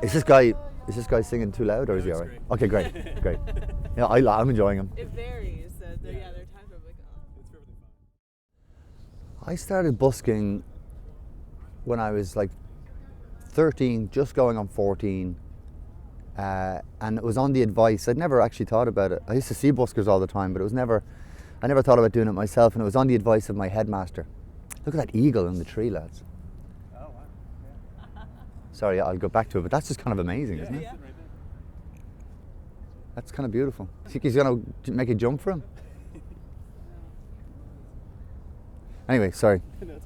Is this guy is this guy singing too loud, or is he No, alright? it's Okay, great, great. great. Yeah, I'm enjoying him. It varies. So yeah, there are times where I'm like, oh. It's perfectly fine. I started busking when I was like 13, just going on 14, and it was on the advice. I'd never actually thought about it. I used to see buskers all the time, but I never thought about doing it myself, and it was on the advice of my headmaster. Look at that eagle in the tree, lads. Oh, wow. Yeah. Sorry, I'll go back to it, but that's just kind of amazing, isn't it? That's it right there. That's kind of beautiful. Think he's going to make a jump for him? Anyway, sorry. No, it's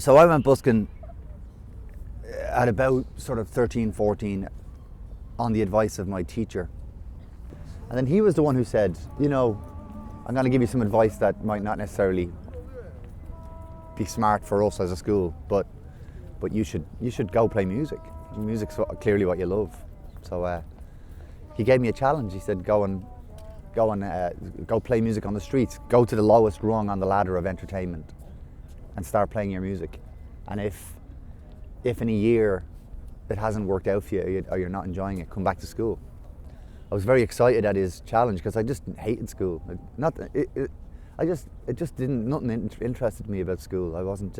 So I went busking at about sort of 13, 14 on the advice of my teacher. And then he was the one who said, you know, I'm going to give you some advice that might not necessarily be smart for us as a school, but you should go play music. Music's clearly what you love. So he gave me a challenge. He said, go play music on the streets. Go to the lowest rung on the ladder of entertainment and start playing your music. And if in a year it hasn't worked out for you or you're not enjoying it, come back to school. I was very excited at his challenge because I just hated school. Nothing interested me about school. I wasn't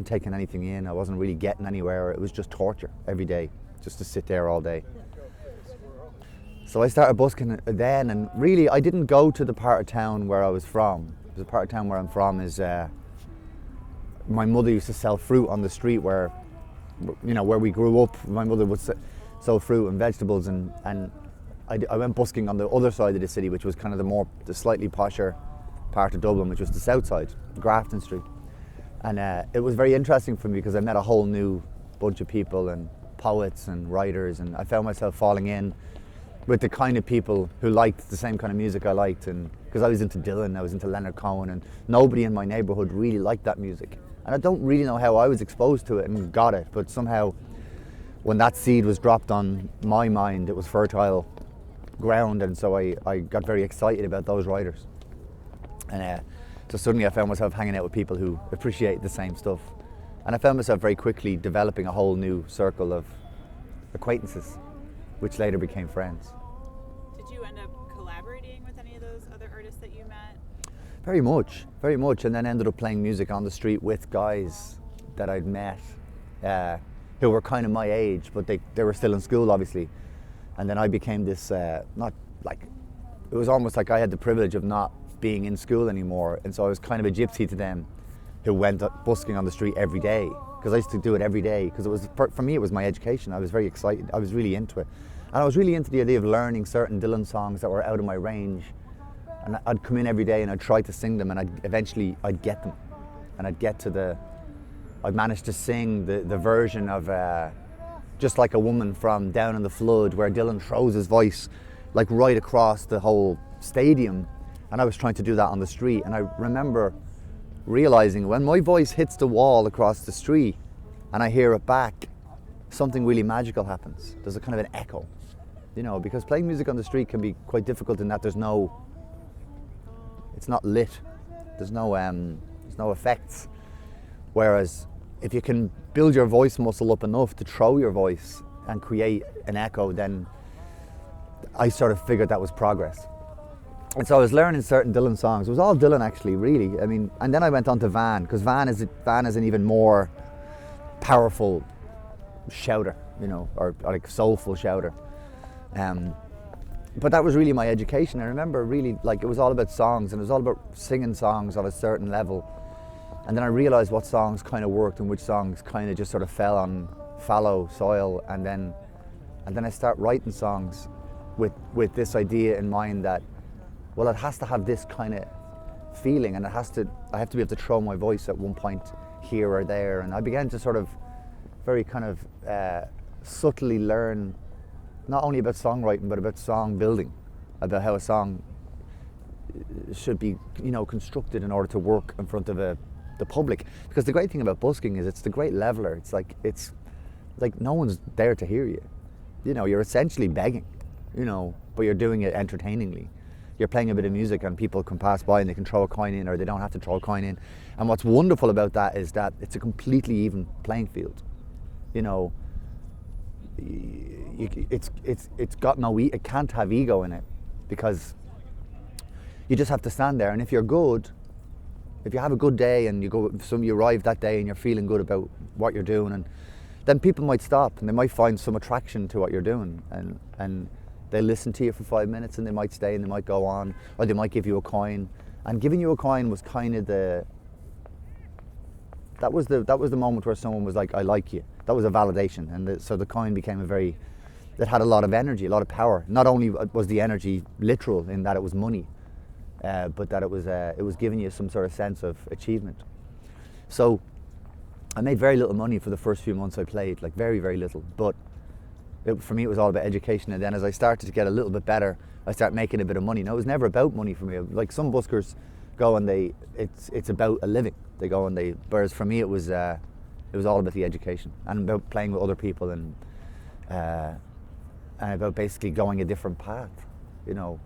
taking anything in. I wasn't really getting anywhere. It was just torture every day, just to sit there all day. So I started busking then, and really I didn't go to the part of town where I was from. The part of town where I'm from is my mother used to sell fruit on the street where we grew up. My mother would sell fruit and vegetables, and I went busking on the other side of the city, which was kind of the slightly posher part of Dublin, which was the south side, Grafton Street. And it was very interesting for me because I met a whole new bunch of people and poets and writers, and I found myself falling in with the kind of people who liked the same kind of music I liked, and because I was into Dylan, I was into Leonard Cohen, and nobody in my neighbourhood really liked that music. And I don't really know how I was exposed to it and got it, but somehow when that seed was dropped on my mind, it was fertile ground, and so I got very excited about those writers. And so suddenly I found myself hanging out with people who appreciate the same stuff. And I found myself very quickly developing a whole new circle of acquaintances, which later became friends. Did you end up collaborating with any of those other artists that you met? Very much, and then ended up playing music on the street with guys that I'd met who were kind of my age, but they were still in school, obviously. And then I became this, it was almost like I had the privilege of not being in school anymore, and so I was kind of a gypsy to them who went busking on the street every day, because I used to do it every day, because for me it was my education. I was very excited, I was really into it. And I was really into the idea of learning certain Dylan songs that were out of my range. And I'd come in every day and I'd try to sing them, and I'd get them. And I'd manage to sing the version of Just Like a Woman from Down in the Flood, where Dylan throws his voice like right across the whole stadium. And I was trying to do that on the street. And I remember realizing when my voice hits the wall across the street and I hear it back, something really magical happens. There's a kind of an echo, because playing music on the street can be quite difficult in that it's not lit. There's no effects. Whereas if you can build your voice muscle up enough to throw your voice and create an echo, then I sort of figured that was progress. And so I was learning certain Dylan songs. It was all Dylan, actually, really. I mean, and then I went on to Van, because Van is an even more powerful shouter, or like soulful shouter. But that was really my education. I remember really, it was all about songs, and it was all about singing songs of a certain level. And then I realized what songs kind of worked and which songs kind of just sort of fell on fallow soil. And then I start writing songs with this idea in mind that, well, it has to have this kind of feeling, and I have to be able to throw my voice at one point here or there. And I began to sort of very kind of subtly learn not only about songwriting, but about song building, about how a song should be, constructed in order to work in front of the public. Because the great thing about busking is it's the great leveler. It's like no one's there to hear you. You're essentially begging, but you're doing it entertainingly. You're playing a bit of music and people can pass by and they can throw a coin in, or they don't have to throw a coin in. And what's wonderful about that is that it's a completely even playing field. it's got no it can't have ego in it, because you just have to stand there, and if you're good, if you have a good day and you arrive that day and you're feeling good about what you're doing, and then people might stop and they might find some attraction to what you're doing, and they listen to you for 5 minutes and they might stay and they might go on, or they might give you a coin. And giving you a coin was kind of that was the moment where someone was like, I like you. That was a validation, and so the coin became it had a lot of energy, a lot of power. Not only was the energy literal in that it was money, but that it was giving you some sort of sense of achievement. So I made very little money for the first few months I played, like very, very little. But for me, it was all about education. And then as I started to get a little bit better, I started making a bit of money. Now, it was never about money for me. Like some buskers go and it's about a living. They go and whereas for me, it was all about the education and about playing with other people, and about basically going a different path,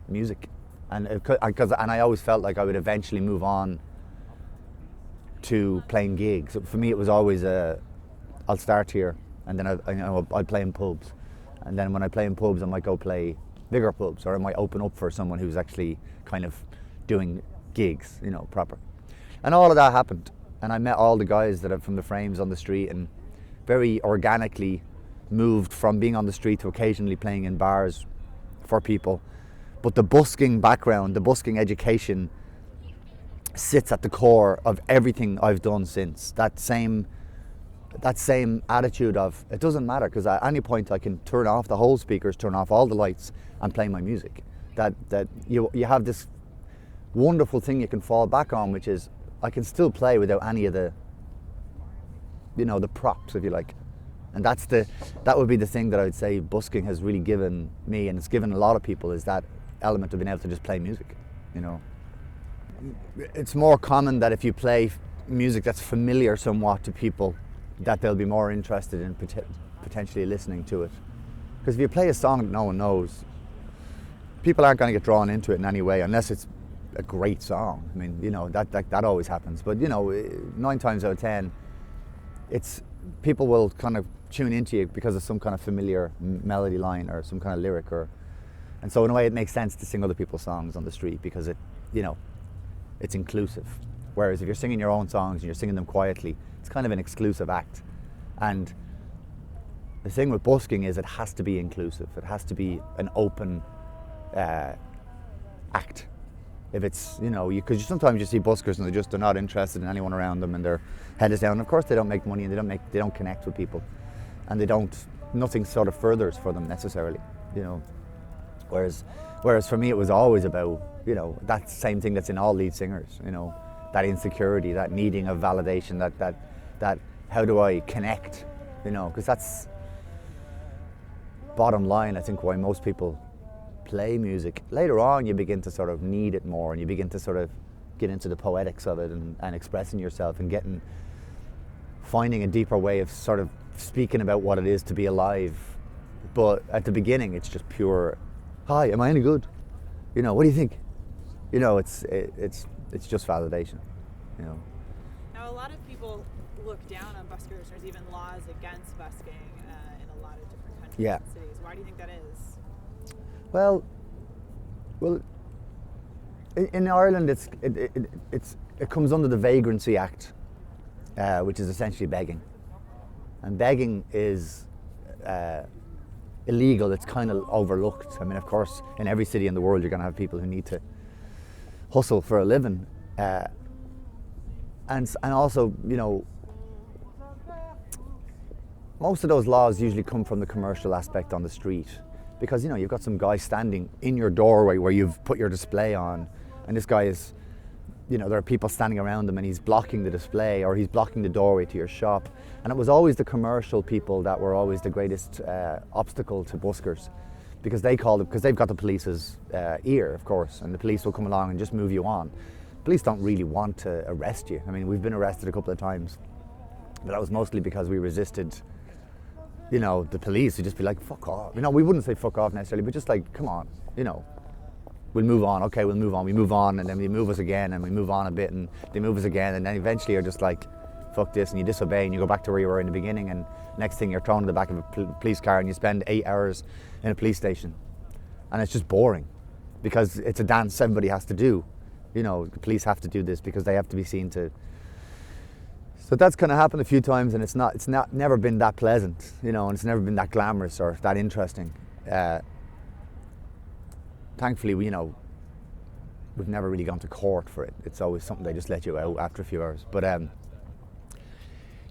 music. And I always felt like I would eventually move on to playing gigs. For me, it was always I'll start here, and then I'll play in pubs, and then when I play in pubs, I might go play bigger pubs, or I might open up for someone who's actually kind of doing gigs, proper. And all of that happened, and I met all the guys that are from the Frames on the street, and very organically moved from being on the street to occasionally playing in bars for people. But the busking background, the busking education, sits at the core of everything I've done since. That same attitude of, it doesn't matter, because at any point I can turn off the whole speakers, turn off all the lights, and play my music. That you have this wonderful thing you can fall back on, which is I can still play without any of the props, if you like. And that would be the thing that I would say busking has really given me, and it's given a lot of people, is that element of being able to just play music. It's more common that if you play music that's familiar somewhat to people, that they'll be more interested in potentially listening to it. Because if you play a song that no one knows, people aren't going to get drawn into it in any way, unless it's a great song. I mean, that always happens. But 9 times out of 10, it's people will kind of tune into you because of some kind of familiar melody line or some kind of lyric, and so in a way it makes sense to sing other people's songs on the street, because it's inclusive. Whereas if you're singing your own songs and you're singing them quietly, it's kind of an exclusive act. And the thing with busking is it has to be inclusive. It has to be an open act. If it's, because sometimes you see buskers and they're not interested in anyone around them, and their head is down. Of course they don't make money, and they don't connect with people, and nothing sort of furthers for them necessarily, Whereas for me it was always about, that same thing that's in all lead singers, that insecurity, that needing of validation, that how do I connect, because that's bottom line, I think, why most people play music. Later on you begin to sort of need it more, and you begin to sort of get into the poetics of it, and expressing yourself, and finding a deeper way of sort of speaking about what it is to be alive. But at the beginning it's just pure, hi, am I any good? What do you think? It's just validation. Now, a lot of people look down on buskers. There's even laws against busking in a lot of different countries and cities. Why do you think that is? Well, in Ireland it comes under the Vagrancy Act, which is essentially begging, and begging is illegal. It's kind of overlooked. I mean, of course, in every city in the world, you're going to have people who need to hustle for a living, and also, most of those laws usually come from the commercial aspect on the street, because you've got some guy standing in your doorway where you've put your display on, and this guy is, there are people standing around him, and he's blocking the display, or he's blocking the doorway to your shop. And it was always the commercial people that were always the greatest obstacle to buskers, because they've got the police's ear, of course, and the police will come along and just move you on. Police don't really want to arrest you. I mean, we've been arrested a couple of times, but that was mostly because we resisted, the police would just be like, fuck off. We wouldn't say fuck off necessarily, but just like, come on, we'll move on. Okay, we'll move on. We move on, and then they move us again, and we move on a bit, and they move us again, and then eventually you're just like, fuck this, and you disobey and you go back to where you were in the beginning, and next thing you're thrown in the back of a police car and you spend 8 hours in a police station. And it's just boring because it's a dance everybody has to do. You know, the police have to do this because they have to be seen to. So that's kind of happened a few times, and it's never been that pleasant, you know, and it's never been that glamorous or that interesting. Thankfully, we've never really gone to court for it. It's always something they just let you out after a few hours. But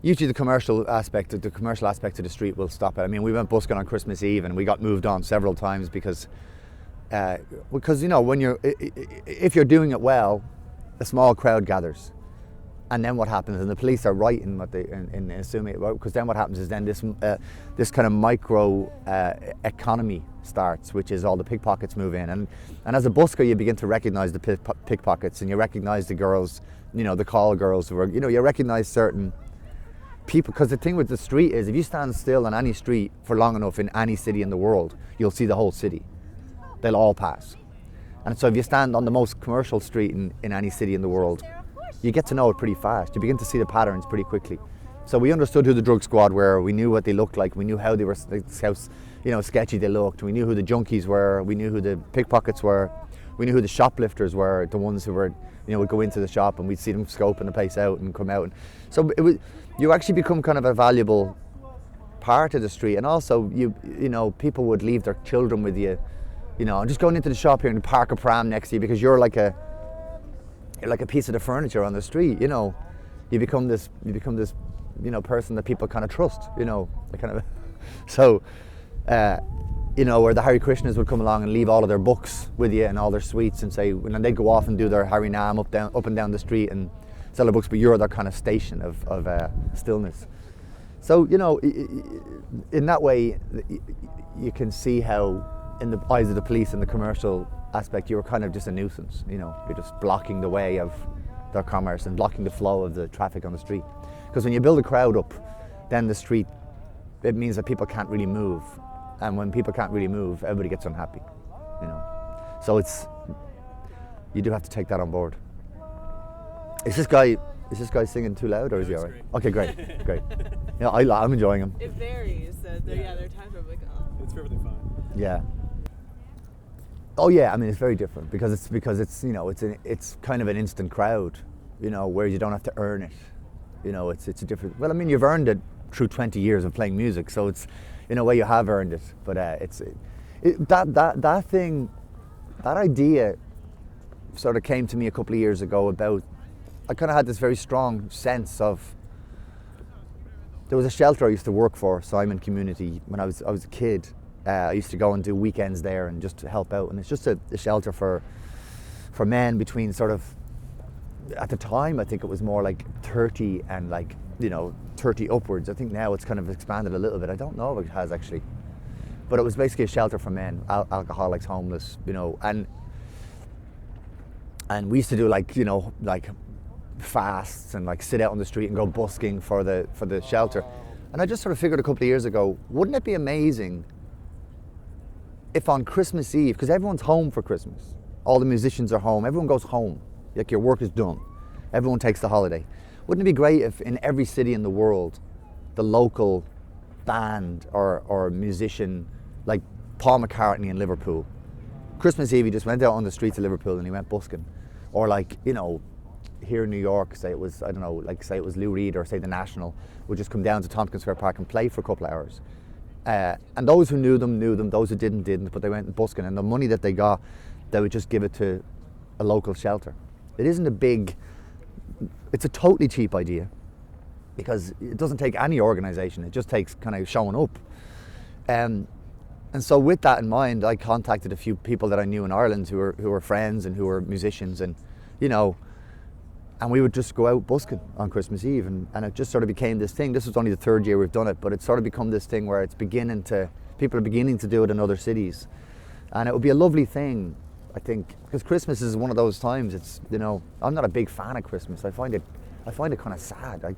usually the commercial aspect of the street will stop it. I mean, we went busking on Christmas Eve and we got moved on several times because you know, if you're doing it well, a small crowd gathers. And then what happens, and the police are right in what in assuming it, because then what happens is then this kind of micro economy starts, which is all the pickpockets move in, and as a busker you begin to recognise the pickpockets, and you recognise the girls, you know, the call girls who are, you know, you recognise certain people, because the thing with the street is if you stand still on any street for long enough in any city in the world, you'll see the whole city. They'll all pass. And so if you stand on the most commercial street in any city in the world, you get to know it pretty fast. You begin to see the patterns pretty quickly. So we understood who the drug squad were. We knew what they looked like. We knew how they were, how, you know, sketchy they looked. We knew who the junkies were. We knew who the pickpockets were. We knew who the shoplifters were, the ones who were, you know, would go into the shop and we'd see them scoping the place out and come out. And so you actually become kind of a valuable part of the street. And also, you know, people would leave their children with you. You know, just going into the shop here and park a pram next to you because you're like a piece of the furniture on the street. You know, you become this, you know, person that people kind of trust. You know, kind of. So, you know, where the Hare Krishnas would come along and leave all of their books with you and all their sweets and say, and they'd go off and do their Harinam up and down the street and sell their books, but you're their kind of station of stillness. So, you know, in that way, you can see how, in the eyes of the police and the commercial aspect, you were kind of just a nuisance. You know, you're just blocking the way of their commerce and blocking the flow of the traffic on the street. Because when you build a crowd up, then the street, it means that people can't really move. And when people can't really move, everybody gets unhappy, you know. So you do have to take that on board. Is this guy singing too loud, or is he all right? Okay, great, great. Yeah, I'm enjoying him. It varies. There are times where I'm like, oh. It's perfectly fine. Yeah. Oh yeah, I mean it's very different because it's you know it's kind of an instant crowd, you know, where you don't have to earn it. You know, it's a different. Well, I mean you've earned it through 20 years of playing music, so it's in a way you have earned it. But that thing, that idea, sort of came to me a couple of years ago about. I kind of had this very strong sense of. There was a shelter I used to work for, Simon Community, when I was a kid. I used to go and do weekends there and just to help out, and it's just a shelter for men between sort of, at the time I think it was more like 30 and like, you know, 30 upwards. I think now it's kind of expanded a little bit. I don't know if it has actually, but it was basically a shelter for men, alcoholics, homeless, you know, and we used to do like, you know, like fasts and like sit out on the street and go busking for the shelter. And I just sort of figured a couple of years ago, wouldn't it be amazing if on Christmas Eve, because everyone's home for Christmas, all the musicians are home, everyone goes home, like your work is done, everyone takes the holiday. Wouldn't it be great if in every city in the world, the local band or musician, like Paul McCartney in Liverpool, Christmas Eve he just went out on the streets of Liverpool and he went busking. Or like, you know, here in New York, say it was, I don't know, like say it was Lou Reed or say the National, would just come down to Tompkins Square Park and play for a couple of hours. And those who knew them, those who didn't, but they went busking, and the money that they got, they would just give it to a local shelter. It isn't a big, it's a totally cheap idea, because it doesn't take any organisation, it just takes kind of showing up. And so with that in mind, I contacted a few people that I knew in Ireland who were friends and who were musicians, and, you know, and we would just go out busking on Christmas Eve, and it just sort of became this thing. This was only the third year we've done it, but it's sort of become this thing where people are beginning to do it in other cities. And it would be a lovely thing, I think, because Christmas is one of those times, it's, you know, I'm not a big fan of Christmas. I find it kind of sad.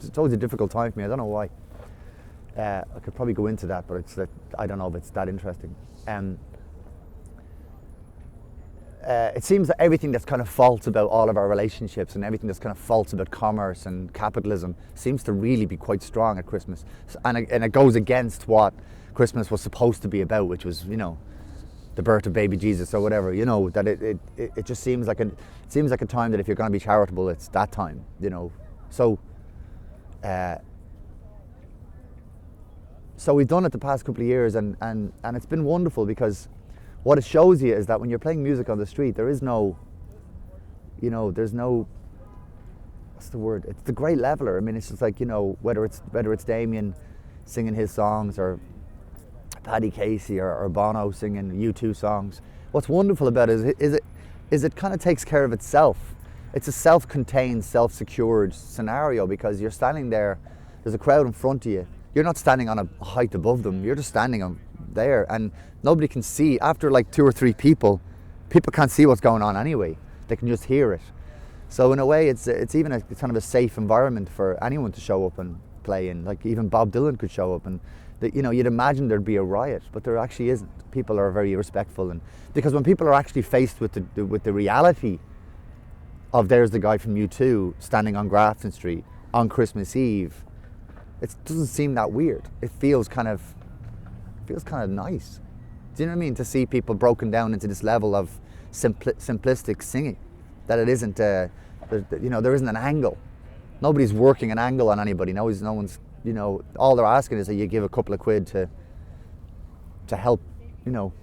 It's always a difficult time for me, I don't know why. I could probably go into that, but I don't know if it's that interesting. it seems that everything that's kind of false about all of our relationships and everything that's kind of false about commerce and capitalism seems to really be quite strong at Christmas, and it goes against what Christmas was supposed to be about, which was, you know, the birth of baby Jesus or whatever. You know, that it just seems like a time that if you're going to be charitable, it's that time. You know, so we've done it the past couple of years, and it's been wonderful, because what it shows you is that when you're playing music on the street, there is no, you know, there's no, what's the word? It's the great leveler. I mean, it's just like, you know, whether it's Damien singing his songs, or Paddy Casey or Bono singing U2 songs. What's wonderful about it is it kind of takes care of itself. It's a self-contained, self-secured scenario, because you're standing there, there's a crowd in front of you. You're not standing on a height above them, you're just standing there, and nobody can see. After like 2 or 3 people can't see what's going on anyway. They can just hear it. So in a way, it's even it's kind of a safe environment for anyone to show up and play in. Like even Bob Dylan could show up, and you know, you'd imagine there'd be a riot, but there actually isn't. People are very respectful, and because when people are actually faced with the reality of there's the guy from U2 standing on Grafton Street on Christmas Eve, it doesn't seem that weird. It feels kind of nice. Do you know what I mean? To see people broken down into this level of simplistic singing, that it isn't, you know, there isn't an angle. Nobody's working an angle on anybody. No one's, you know, all they're asking is that you give a couple of quid to help, you know,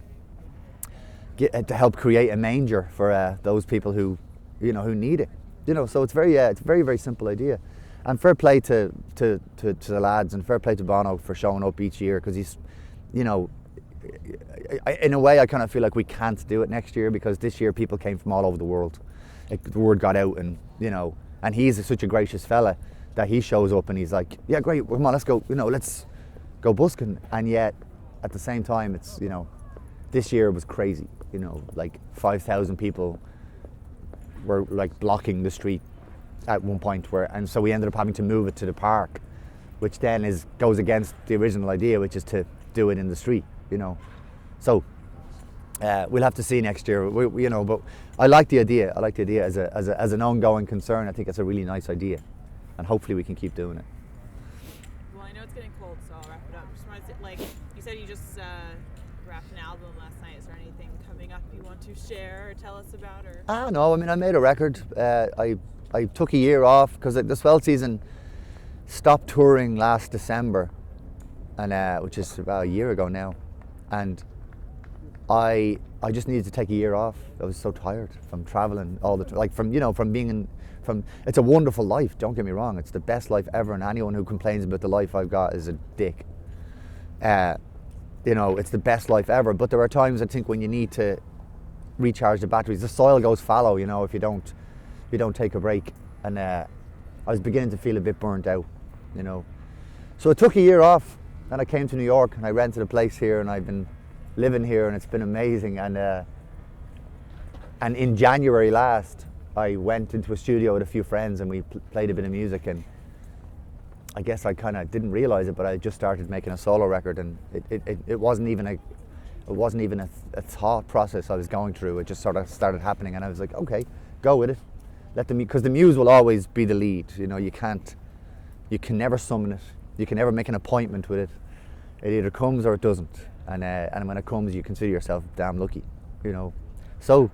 to help create a manger for those people who, you know, who need it. You know, so it's a very, very simple idea. And fair play to the lads, and fair play to Bono for showing up each year, because he's, you know, in a way I kind of feel like we can't do it next year, because this year people came from all over the world. The word got out, and, you know, and he's such a gracious fella that he shows up and he's like, yeah, great, come on, let's go, you know, let's go busking. And yet at the same time, it's, you know, this year was crazy, you know, like 5,000 people were like blocking the street at one point, and so we ended up having to move it to the park, which then goes against the original idea, which is to do it in the street, you know. So we'll have to see next year, you know, but I like the idea. I like the idea as an ongoing concern. I think it's a really nice idea, and hopefully we can keep doing it. Well, I know it's getting cold, so I'll wrap it up. Just wanted to, like, you said you just wrapped an album last night. Is there anything coming up you want to share or tell us about? Or No, I mean, I made a record. I took a year off because the Swell season stopped touring last December, and which is about a year ago now, and I just needed to take a year off. I was so tired from traveling all the time, like from being from. It's a wonderful life. Don't get me wrong. It's the best life ever, and anyone who complains about the life I've got is a dick. You know, it's the best life ever. But there are times I think when you need to recharge the batteries. The soil goes fallow, you know, if you don't take a break. And I was beginning to feel a bit burnt out, you know. So I took a year off, and I came to New York, and I rented a place here, and I've been living here, and it's been amazing. And in January last, I went into a studio with a few friends, and we played a bit of music, and I guess I kind of didn't realize it, but I just started making a solo record, and it wasn't even a thought process I was going through. It just sort of started happening, and I was like, okay, go with it. Because the muse will always be the lead. You know, you can never summon it. You can never make an appointment with it. It either comes or it doesn't. And when it comes, you consider yourself damn lucky, you know. So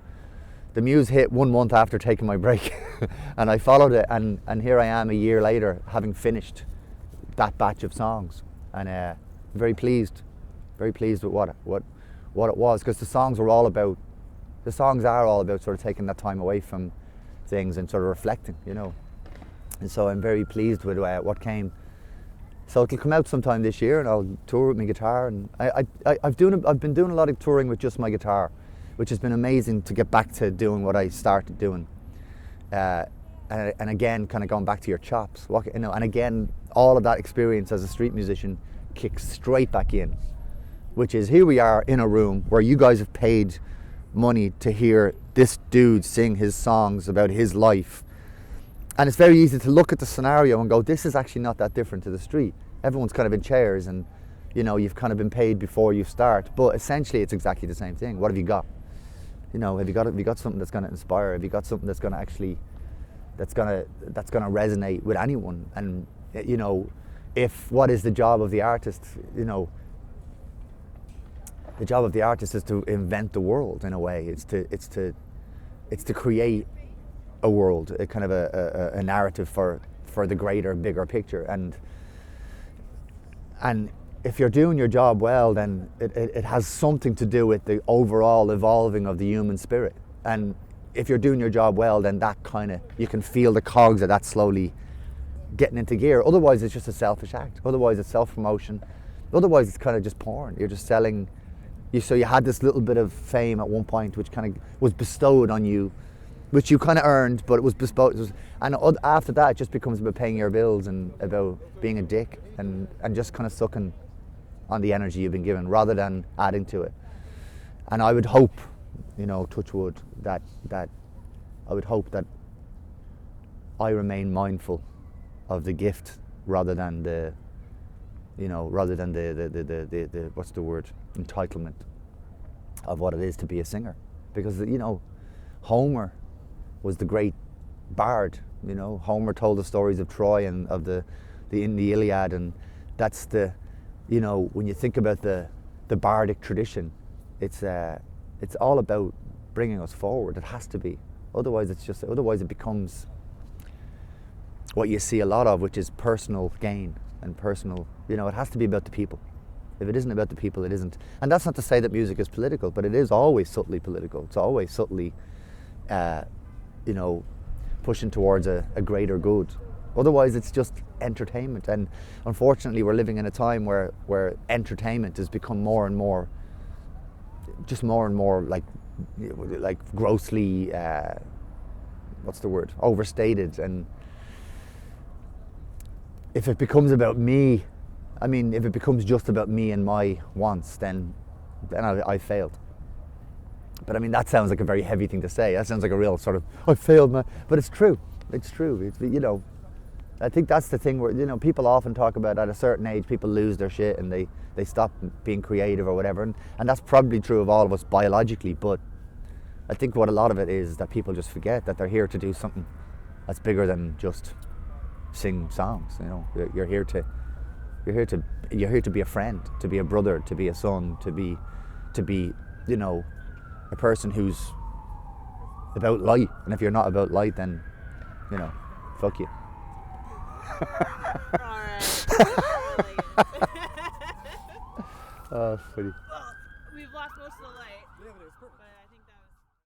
the muse hit 1 month after taking my break, and I followed it, and here I am a year later, having finished that batch of songs, and very pleased with what it was, because the songs are all about sort of taking that time away from things and sort of reflecting, you know. And so I'm very pleased with what came. So it'll come out sometime this year, and I'll tour with my guitar. And I've been doing a lot of touring with just my guitar, which has been amazing to get back to doing what I started doing. And again, kind of going back to your chops, you know. And again, all of that experience as a street musician kicks straight back in, which is here we are in a room where you guys have paid money to hear this dude sing his songs about his life. And it's very easy to look at the scenario and go, this is actually not that different to the street. Everyone's kind of in chairs, and, you know, you've kind of been paid before you start. But essentially, it's exactly the same thing. What have you got? You know, have you got something that's going to inspire? Have you got something that's going to actually, that's going to resonate with anyone? And you know, if what is the job of the artist? You know, the job of the artist is to invent the world in a way. It's to create a world, a kind of a narrative for the greater, bigger picture. And if you're doing your job well, then it has something to do with the overall evolving of the human spirit. And if you're doing your job well, then that kind of, you can feel the cogs of that slowly getting into gear. Otherwise, it's just a selfish act. Otherwise, it's self-promotion. Otherwise, it's kind of just porn. You're just selling. So you had this little bit of fame at one point, which kind of was bestowed on you, which you kind of earned, but it was bestowed. And after that, it just becomes about paying your bills and about being a dick and just kind of sucking on the energy you've been given rather than adding to it. And I would hope, you know, touch wood, that I would hope that I remain mindful of the gift rather than the, you know, rather than the what's the word, entitlement of what it is to be a singer. Because, you know, Homer was the great bard. You know, Homer told the stories of Troy and of in the Iliad, and that's the, you know, when you think about the bardic tradition, it's all about bringing us forward. It has to be. Otherwise it becomes what you see a lot of, which is personal gain and personal, you know, it has to be about the people. If it isn't about the people, it isn't. And that's not to say that music is political, but it is always subtly political. It's always subtly, you know, pushing towards a greater good. Otherwise, it's just entertainment. And unfortunately, we're living in a time where entertainment has become more and more like grossly, what's the word, overstated. And if it becomes about me, I mean, if it becomes just about me and my wants, then I failed. But I mean, that sounds like a very heavy thing to say. That sounds like a real sort of, I failed, man. But it's true. It's true. It's, you know, I think that's the thing where, you know, people often talk about at a certain age, people lose their shit and they stop being creative or whatever. And that's probably true of all of us biologically. But I think what a lot of it is that people just forget that they're here to do something that's bigger than just sing songs. You know, you're here to be a friend, to be a brother, to be a son, to be, you know, a person who's about light. And if you're not about light, then, you know, fuck you. All right. Oh, funny.